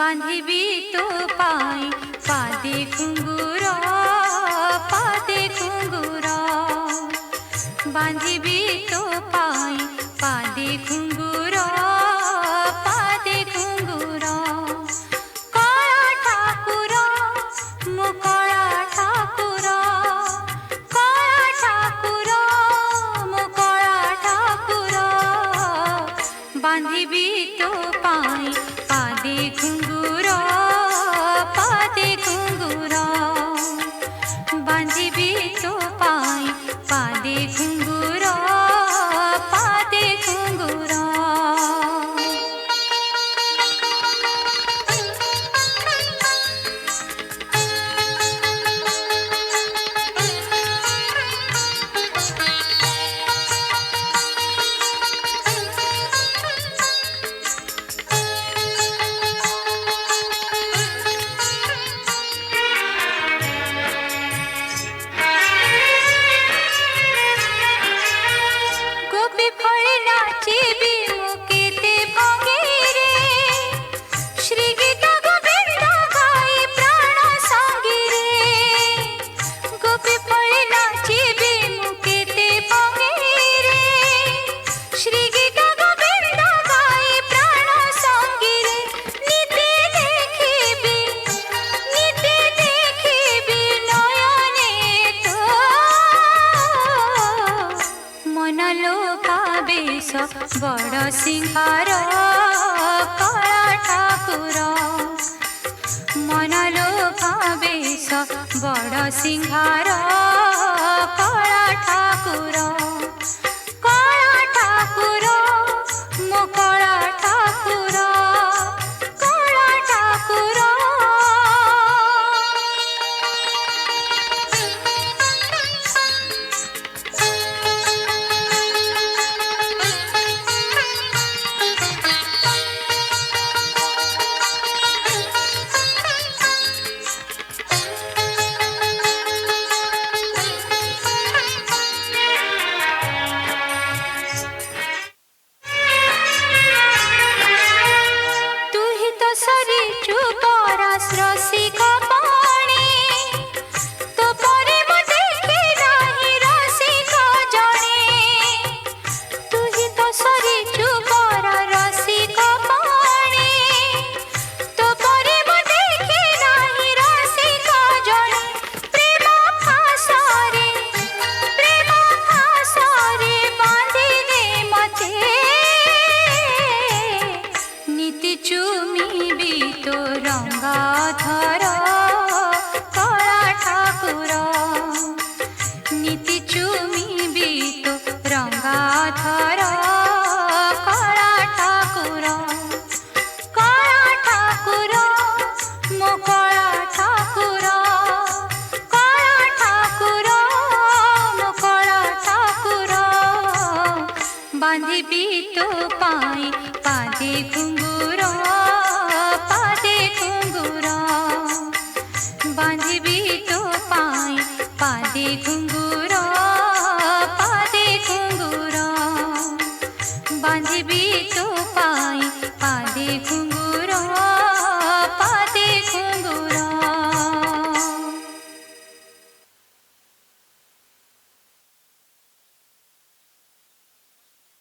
बांधिबी तो पाई पादे घुंगुर पादे घुंगुर बांधिबी तो पाई पादे घुंगुर पादे घुंगुर कला ठाकुर मो कला ठाकुर कला ठाकुर मो कला ठाकुर बांधिबी तो पाई पादे घुंगुर पादे घुंगुर बांधिबी तो पाई पादे घुंगुर पादे घुंगुर बड़ सिंहार कला ठाकुर मन लोभावेश बड़ सिंहार कला ठाकुर कला ठाकुर मो कला ठाकुर कला ठाकुर बांधिबी तो पाई पादे घुंगुर